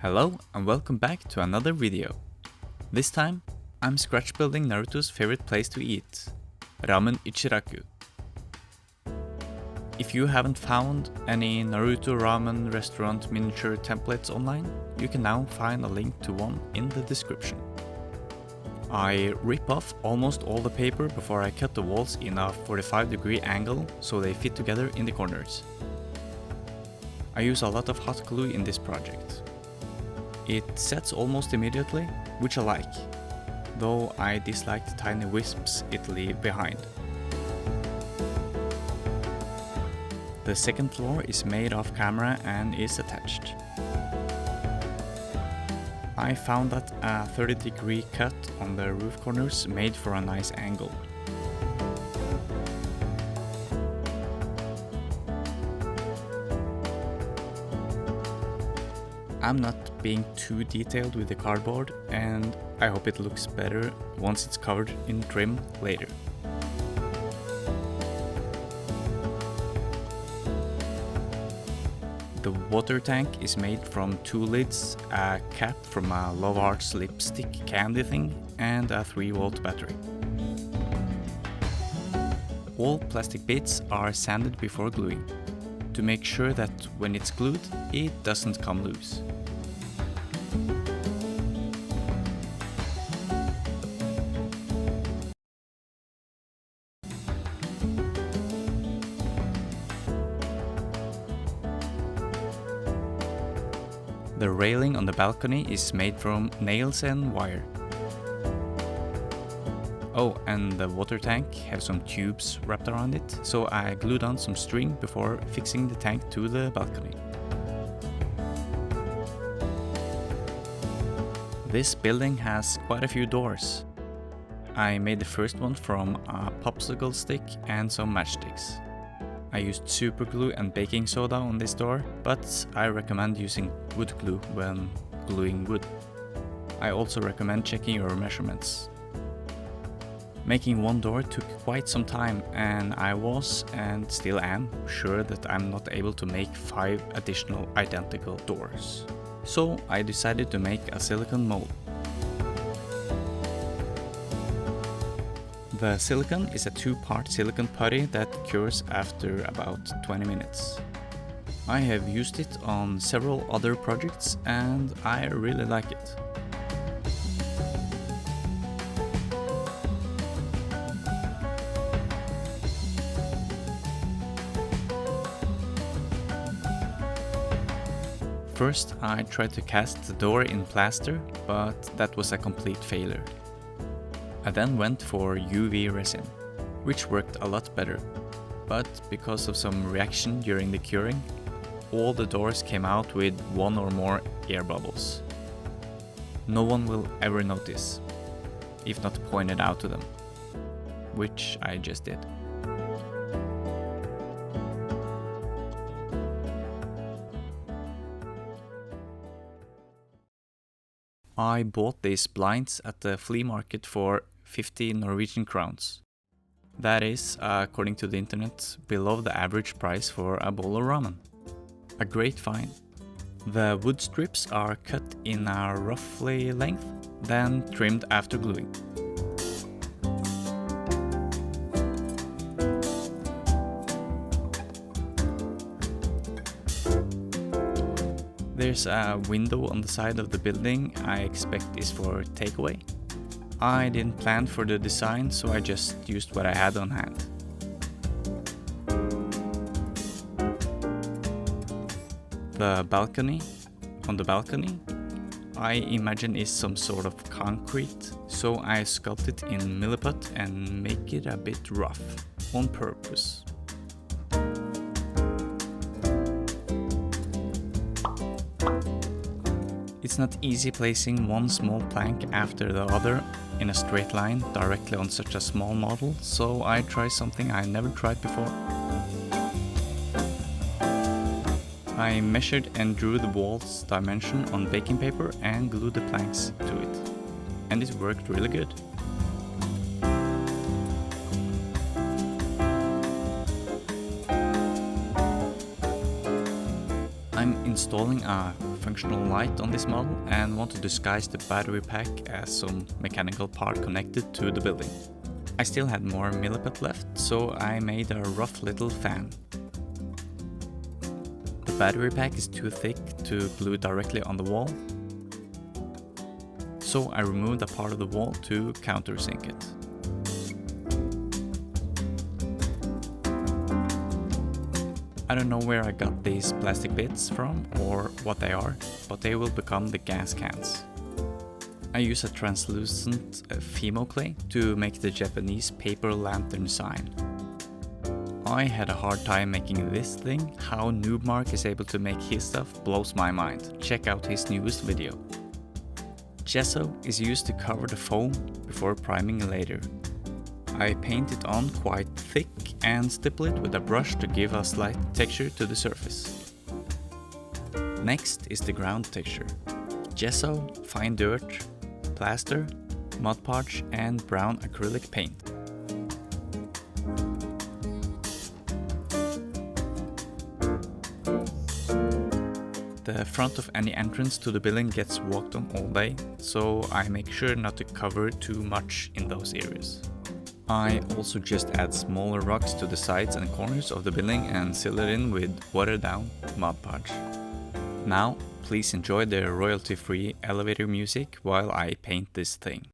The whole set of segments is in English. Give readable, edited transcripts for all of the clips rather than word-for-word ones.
Hello and welcome back to another video. This time, I'm scratch building Naruto's favorite place to eat, Ramen Ichiraku. If you haven't found any Naruto ramen restaurant miniature templates online, you can now find a link to one in the description. I rip off almost all the paper before I cut the walls in a 45-degree angle so they fit together in the corners. I use a lot of hot glue in this project. It sets almost immediately, which I like, though I dislike the tiny wisps it leaves behind. The second floor is made off camera and is attached. I found that a 30-degree cut on the roof corners made for a nice angle. I'm not being too detailed with the cardboard, and I hope it looks better once it's covered in trim later. The water tank is made from two lids, a cap from a Love Arts lipstick candy thing, and a 3-volt battery. All plastic bits are sanded before gluing, to make sure that when it's glued, it doesn't come loose. The railing on the balcony is made from nails and wire. Oh, and the water tank has some tubes wrapped around it, so I glued on some string before fixing the tank to the balcony. This building has quite a few doors. I made the first one from a popsicle stick and some matchsticks. I used super glue and baking soda on this door, but I recommend using wood glue when gluing wood. I also recommend checking your measurements. Making one door took quite some time, and I was, and still am, sure that I'm not able to make 5 additional identical doors. So I decided to make a silicone mold. The silicone is a 2-part silicone putty that cures after about 20 minutes. I have used it on several other projects and I really like it. First, I tried to cast the door in plaster, but that was a complete failure. I then went for UV resin, which worked a lot better, but because of some reaction during the curing, all the doors came out with 1 or more air bubbles. No one will ever notice, if not pointed out to them, which I just did. I bought these blinds at the flea market for 50 Norwegian crowns. That is, according to the internet, below the average price for a bowl of ramen. A great find. The wood strips are cut in a roughly length, then trimmed after gluing. There's a window on the side of the building I expect is for takeaway. I didn't plan for the design, so I just used what I had on hand. The balcony, on the balcony, I imagine is some sort of concrete, so I sculpt it in milliput and make it a bit rough, on purpose. It's not easy placing one small plank after the other in a straight line directly on such a small model, so I try something I never tried before. I measured and drew the wall's dimension on baking paper and glued the planks to it, and it worked really good. I'm installing a functional light on this model and want to disguise the battery pack as some mechanical part connected to the building. I still had more milliput left, so I made a rough little fan. The battery pack is too thick to glue directly on the wall, so I removed a part of the wall to countersink it. I don't know where I got these plastic bits from or what they are, but they will become the gas cans. I use a translucent Fimo clay to make the Japanese paper lantern sign. I had a hard time making this thing. How Noob Mark is able to make his stuff blows my mind. Check out his newest video. Gesso is used to cover the foam before priming later. I paint it on quite thick and stipple it with a brush to give a slight texture to the surface. Next is the ground texture. Gesso, fine dirt, plaster, Mod Podge and brown acrylic paint. The front of any entrance to the building gets walked on all day, so I make sure not to cover too much in those areas. I also just add smaller rocks to the sides and corners of the building and seal it in with watered down Mod Podge. Now, please enjoy the royalty-free elevator music while I paint this thing.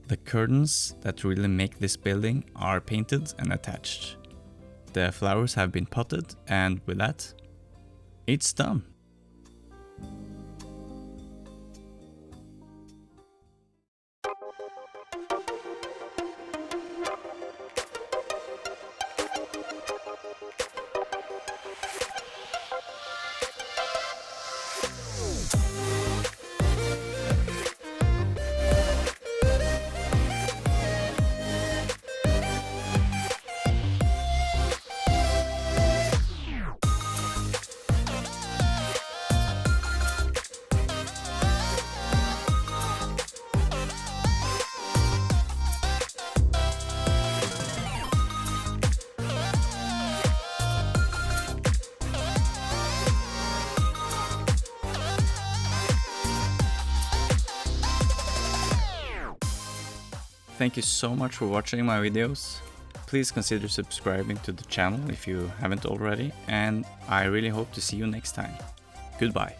The curtains that really make this building are painted and attached. The flowers have been potted, and with that, it's done. Thank you so much for watching my videos. Please consider subscribing to the channel if you haven't already, and I really hope to see you next time. Goodbye.